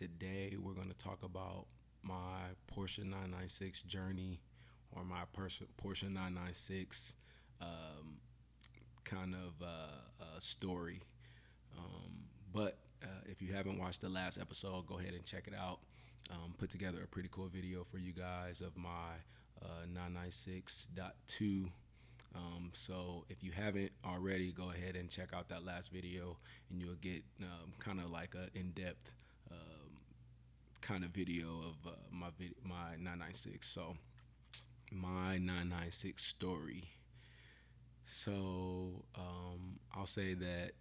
today we're going to talk about my Porsche 996 journey, or my Porsche 996 kind of story. But if you haven't watched the last episode, go ahead and check it out. Put together a pretty cool video for you guys of my 996.2. So if you haven't already, go ahead and check out that last video, and you'll get kind of like a in-depth kind of video of my 996. So my 996 story. So I'll say that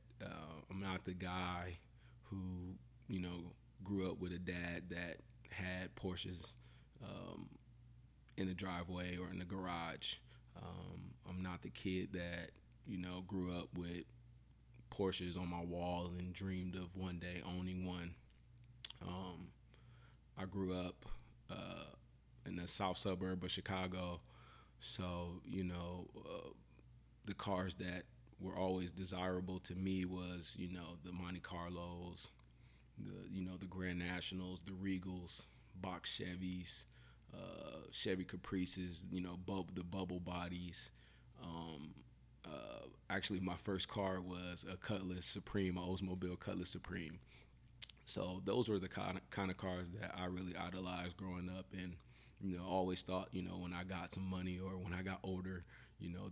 I'm not the guy who grew up with a dad that had Porsches in the driveway or in the garage. I'm not the kid that grew up with Porsches on my wall and dreamed of one day owning one. I grew up in the south suburb of Chicago, so the cars that were always desirable to me was the Monte Carlos, the Grand Nationals, the Regals, box Chevys, Chevy Caprices, the bubble bodies. Actually, my first car was a Cutlass Supreme, an Oldsmobile Cutlass Supreme. So those were the kind of cars that I really idolized growing up, and always thought when I got some money or when I got older,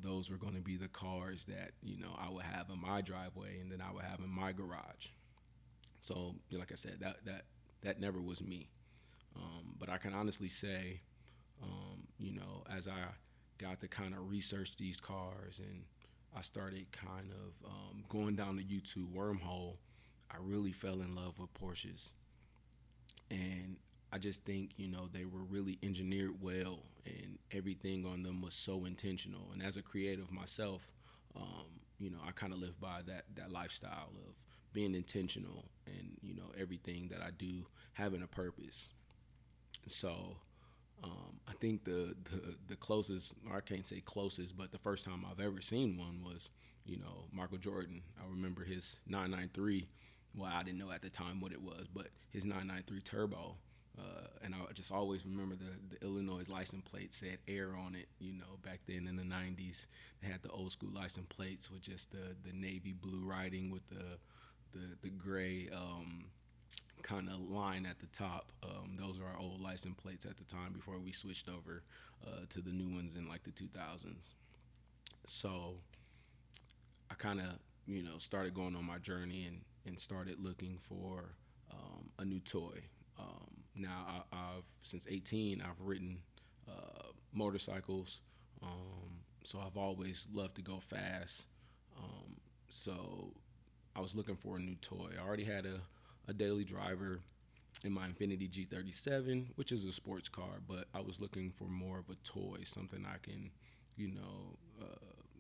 those were going to be the cars that I would have in my driveway and then I would have in my garage. So like I said, that never was me. But I can honestly say, as I got to kind of research these cars and I started kind of going down the YouTube wormhole, I really fell in love with Porsches. And I just think, they were really engineered well, and everything on them was so intentional. And as a creative myself, I kind of live by that lifestyle of being intentional and, everything that I do having a purpose. So I think the closest, or I can't say closest, but the first time I've ever seen one was, Michael Jordan. I remember his 993. Well, I didn't know at the time what it was, but his 993 Turbo. And I just always remember the Illinois license plate said air on it. Back then in the 90s, they had the old school license plates with just the navy blue writing with the gray kind of line at the top. Those are our old license plates at the time before we switched over to the new ones in like the 2000s. So I kind of started going on my journey and started looking for a new toy. Now I've since 18 I've ridden motorcycles, so I've always loved to go fast. So I was looking for a new toy. I already had a daily driver in my Infiniti G37, which is a sports car, but I was looking for more of a toy, something I can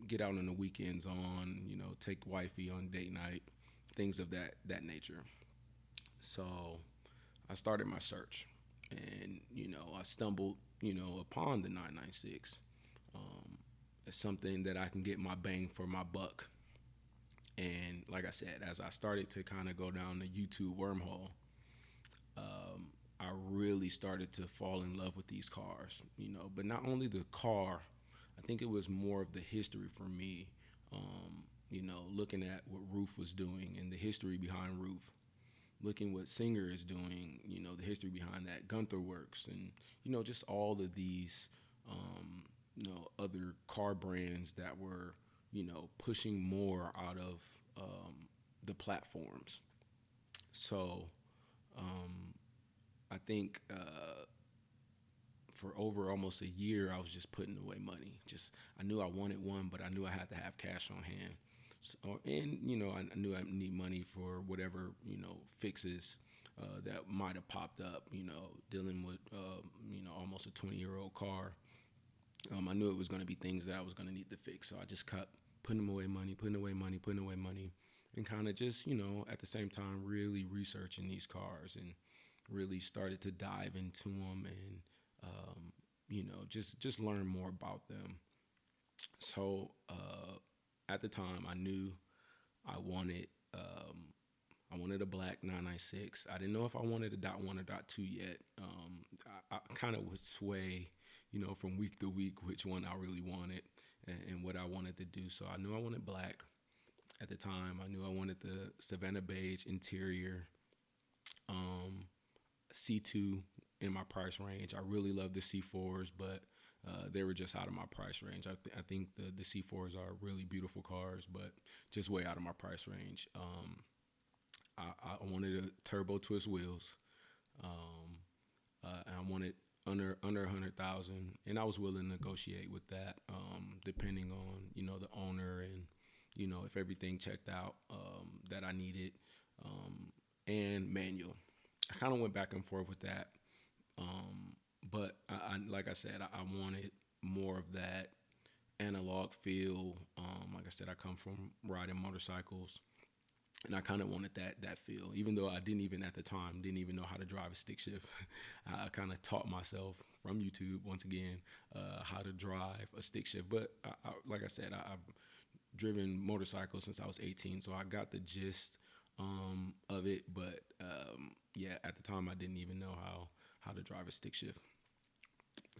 get out on the weekends on, take wifey on date night, things of that nature. So I started my search, and I stumbled upon the 996 as something that I can get my bang for my buck. And like I said, as I started to kind of go down the YouTube wormhole, I really started to fall in love with these cars, but not only the car. I think it was more of the history for me, looking at what Roof was doing and the history behind Roof, looking what Singer is doing, the history behind that, Gunther Works, and, just all of these, other car brands that were, pushing more out of the platforms. So I think for over almost a year, I was just putting away money. I knew I wanted one, but I knew I had to have cash on hand. So, and I knew I need money for whatever fixes that might have popped up. Dealing with almost a 20-year-old car. I knew it was going to be things that I was going to need to fix. So I just kept putting away money, and kind of just at the same time really researching these cars and really started to dive into them and just learn more about them. So at the time, I knew I wanted I wanted a black 996. I didn't know if I wanted a dot one or dot two yet. I kind of would sway, from week to week, which one I really wanted and what I wanted to do. So I knew I wanted black at the time. I knew I wanted the Savannah beige interior, C2 in my price range. I really love the C4s, but they were just out of my price range. I think the C4s are really beautiful cars, but just way out of my price range. I wanted a turbo twist wheels. I wanted under 100,000, and I was willing to negotiate with that, depending on the owner and if everything checked out that I needed, and manual. I kind of went back and forth with that, but I like I said, I wanted more of that analog feel. Like I said, I come from riding motorcycles, and I kind of wanted that feel, even though I didn't even know how to drive a stick shift. I kind of taught myself from YouTube, once again, how to drive a stick shift. But like I said, I've driven motorcycles since I was 18, so I got the gist of it. But yeah, at the time, I didn't even know how to drive a stick shift.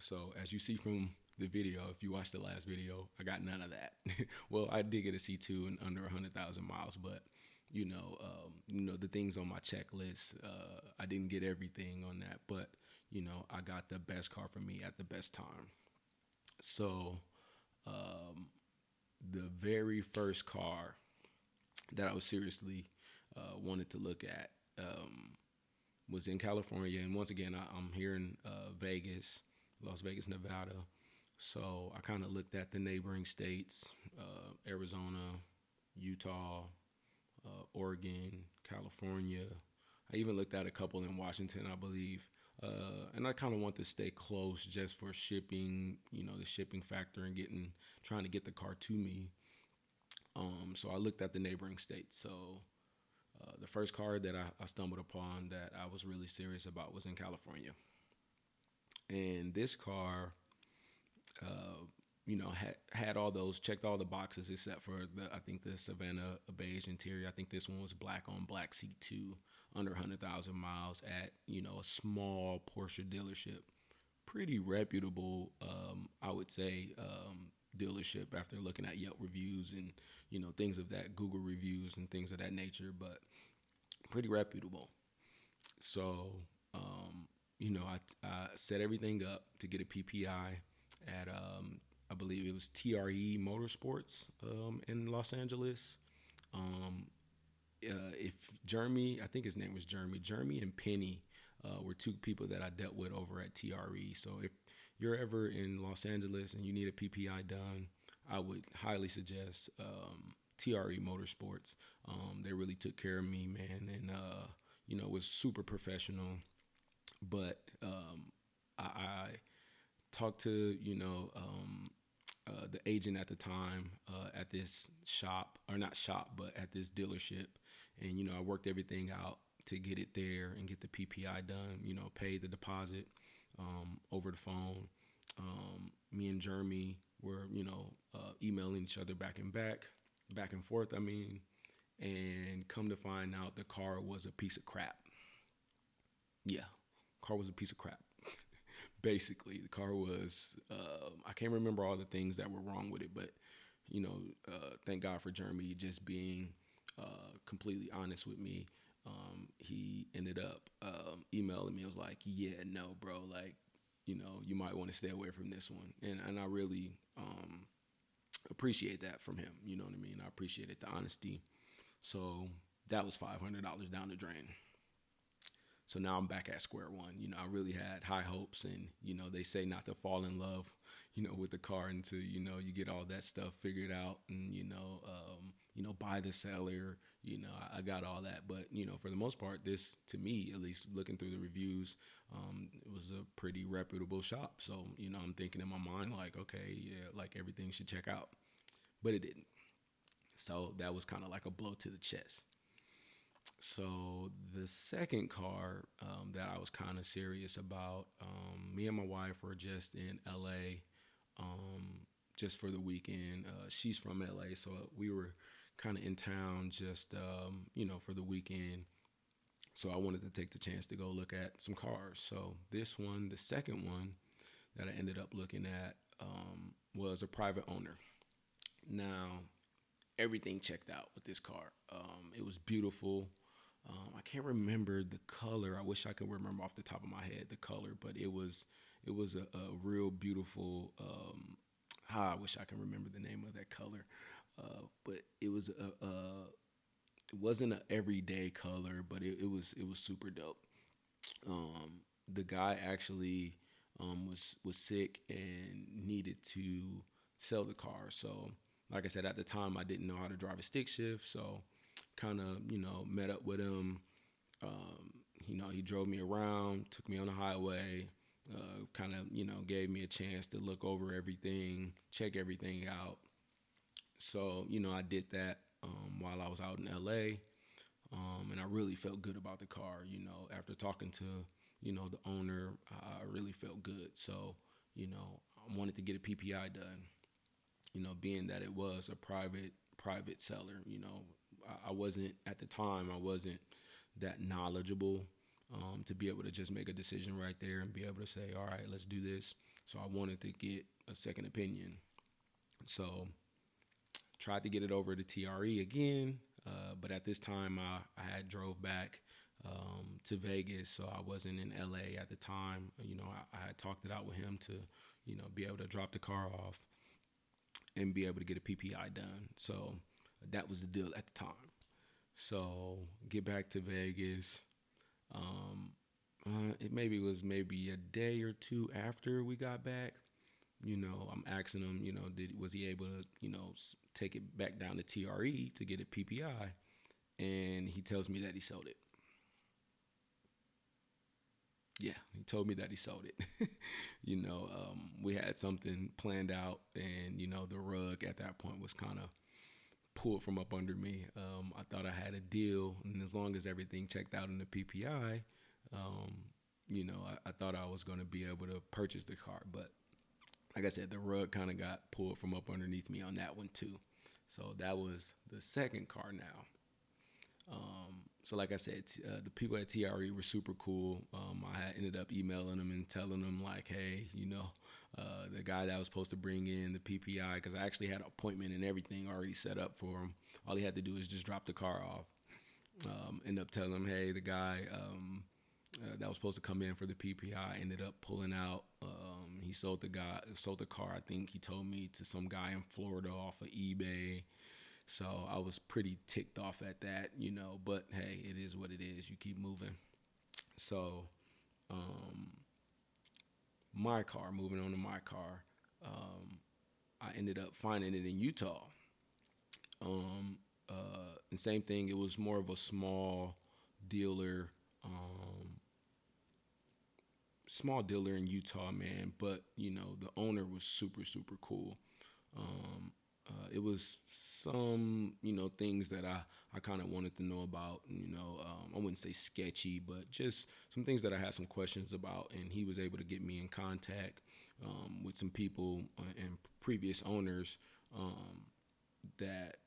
So as you see from the video, if you watch the last video, I got none of that. Well, I did get a C2 in under 100,000 miles, but the things on my checklist, I didn't get everything on that, but I got the best car for me at the best time. So the very first car that I was seriously wanted to look at was in California, and once again, I'm here in Las Vegas, Nevada. So I kind of looked at the neighboring states, Arizona, Utah, Oregon, California. I even looked at a couple in Washington, I believe. And I kind of want to stay close just for shipping, the shipping factor and trying to get the car to me. So I looked at the neighboring states. So the first car that I stumbled upon that I was really serious about was in California. And this car, had checked all the boxes except for I think the Savannah beige interior. I think this one was black on black C2, under 100,000 miles at, a small Porsche dealership. Pretty reputable, I would say, dealership after looking at Yelp reviews and, things of that, Google reviews and things of that nature, but pretty reputable. So, I set everything up to get a PPI at, I believe it was TRE Motorsports in Los Angeles. If Jeremy, I think his name was Jeremy and Penny were two people that I dealt with over at TRE. So if you're ever in Los Angeles and you need a PPI done, I would highly suggest TRE Motorsports. They really took care of me, man, and was super professional. But I talked to the agent at the time at this at this dealership, and I worked everything out to get it there and get the PPI done. Pay the deposit over the phone. Me and Jeremy were emailing each other back and forth. And come to find out, the car was a piece of crap. Yeah, car was a piece of crap. Basically, the car was, I can't remember all the things that were wrong with it, but, thank God for Jeremy just being completely honest with me. He ended up emailing me. I was like, yeah, no, bro, like, you might want to stay away from this one. And I really appreciate that from him. You know what I mean? I appreciated the honesty. So that was $500 down the drain. So now I'm back at square one. I really had high hopes, and, they say not to fall in love, with the car until, you get all that stuff figured out and, buy the seller, I got all that. But, for the most part, this, to me, at least looking through the reviews, it was a pretty reputable shop. So, I'm thinking in my mind, like, okay, yeah, like everything should check out. But it didn't. So that was kind of like a blow to the chest. So the second car that I was kind of serious about, me and my wife were just in LA just for the weekend. She's from LA, so we were kind of in town just, for the weekend. So I wanted to take the chance to go look at some cars. So this one, the second one that I ended up looking at, was a private owner. Now, everything checked out with this car. It was beautiful. I can't remember the color. I wish I could remember off the top of my head the color, but it was a real beautiful. I wish I can remember the name of that color, but it wasn't an everyday color, but it was super dope. The guy actually was sick and needed to sell the car. So, like I said, at the time, I didn't know how to drive a stick shift. So, kind of, met up with him. He drove me around, took me on the highway, kind of, gave me a chance to look over everything, check everything out. So, I did that while I was out in LA. And I really felt good about the car. After talking to, the owner, I really felt good. So, I wanted to get a PPI done. Being that it was a private seller. I wasn't at the time. I wasn't that knowledgeable to be able to just make a decision right there and be able to say, all right, let's do this. So I wanted to get a second opinion. So tried to get it over to TRE again, but at this time I had drove back to Vegas, so I wasn't in LA at the time. I had talked it out with him to, be able to drop the car off and be able to get a PPI done. So that was the deal at the time. So get back to Vegas. It maybe was maybe a day or two after we got back. I'm asking him, was he able to, take it back down to TRE to get a PPI? And he tells me that he sold it. Yeah, he told me that he sold it. We had something planned out, and the rug at that point was kind of pulled from up under me. I thought I had a deal, and as long as everything checked out in the PPI, I thought I was going to be able to purchase the car. But like I said, the rug kind of got pulled from up underneath me on that one too. So that was the second car now. So like I said, the people at TRE were super cool. I had ended up emailing them and telling them like, hey, the guy that was supposed to bring in the PPI, because I actually had an appointment and everything already set up for him. All he had to do is just drop the car off. End up telling him, hey, the guy that was supposed to come in for the PPI ended up pulling out. He sold the car. I think he told me to some guy in Florida off of eBay. So I was pretty ticked off at that, but hey, it is what it is. You keep moving. So, moving on to my car, I ended up finding it in Utah. And same thing, it was more of a dealer, small dealer in Utah, man. But, the owner was super, super cool. It was some, things that I kind of wanted to know about, I wouldn't say sketchy, but just some things that I had some questions about. And he was able to get me in contact with some people and previous owners that,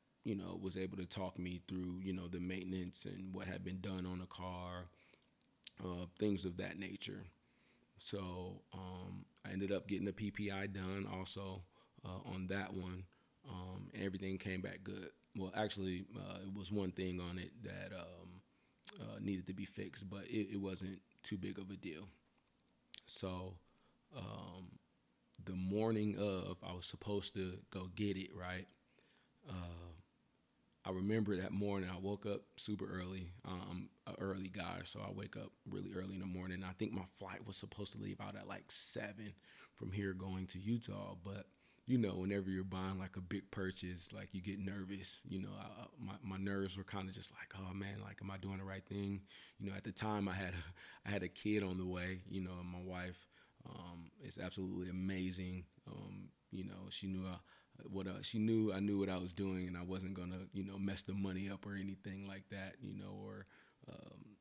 was able to talk me through, the maintenance and what had been done on the car, things of that nature. So I ended up getting the PPI done also on that one. And everything came back good. Well, actually, it was one thing on it that needed to be fixed, but it wasn't too big of a deal. So the morning of, I was supposed to go get it, right? I remember that morning I woke up super early. I'm an early guy, so I wake up really early in the morning. I think my flight was supposed to leave out at like 7 from here going to Utah, but whenever you're buying like a big purchase, like you get nervous. My nerves were kind of just like, oh man, like, am I doing the right thing? At the time I had a kid on the way. And my wife is absolutely amazing. She knew I knew what I was doing, and I wasn't gonna mess the money up or anything like that. Or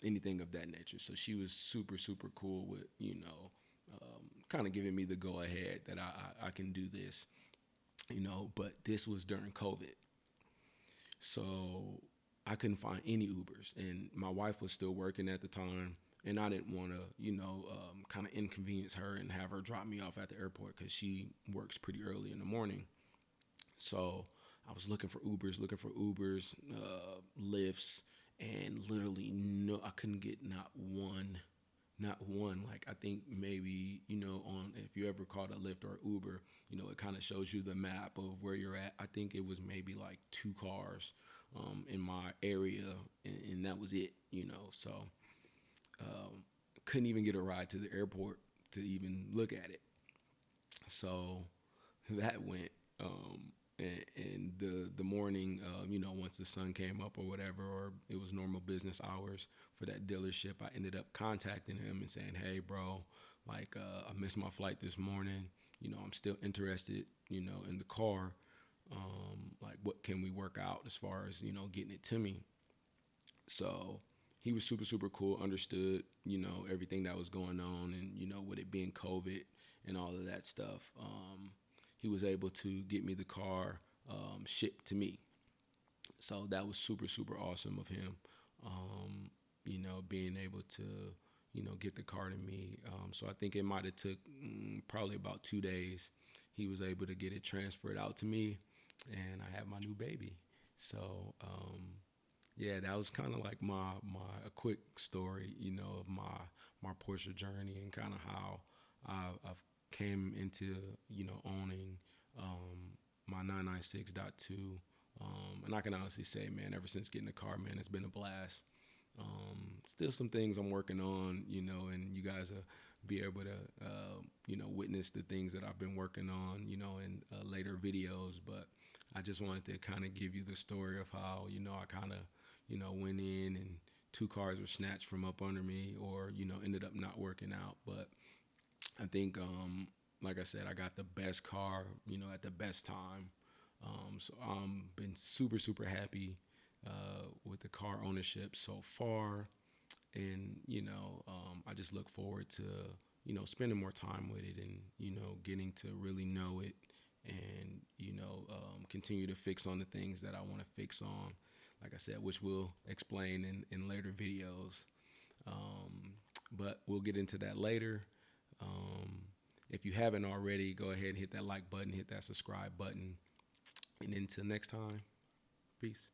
anything of that nature. So she was super super cool with kind of giving me the go ahead that I can do this, but this was during COVID. So I couldn't find any Ubers, and my wife was still working at the time, and I didn't want to, kind of inconvenience her and have her drop me off at the airport because she works pretty early in the morning. So I was looking for Ubers, Lyfts, and literally no, I couldn't get not one. Like I think maybe on if you ever called a Lyft or Uber, it kind of shows you the map of where you're at. I think it was maybe like two cars in my area, and that was it. So couldn't even get a ride to the airport to even look at it. So that went. And the morning, once the sun came up or whatever, or it was normal business hours for that dealership, I ended up contacting him and saying, "Hey, bro, like I missed my flight this morning. I'm still interested, in the car. Like, what can we work out as far as getting it to me?" So he was super super cool, understood everything that was going on, and with it being COVID and all of that stuff. He was able to get me the car shipped to me. So that was super, super awesome of him, being able to, get the car to me. So I think it might have took probably about 2 days. He was able to get it transferred out to me, and I have my new baby. So, yeah, that was kind of like my a quick story, of my Porsche journey and kind of how I've came into owning my 996.2, and I can honestly say, man, ever since getting the car, man, it's been a blast. Still some things I'm working on, and you guys will be able to witness the things that I've been working on, in later videos. But I just wanted to kind of give you the story of how I kind of went in and two cars were snatched from up under me, or ended up not working out. But I think, like I said, I got the best car, at the best time. So I'm been super, super happy with the car ownership so far. And, I just look forward to, spending more time with it and, getting to really know it and, continue to fix on the things that I want to fix on, like I said, which we'll explain in later videos. But we'll get into that later. If you haven't already, go ahead and hit that like button, hit that subscribe button. And until next time, peace.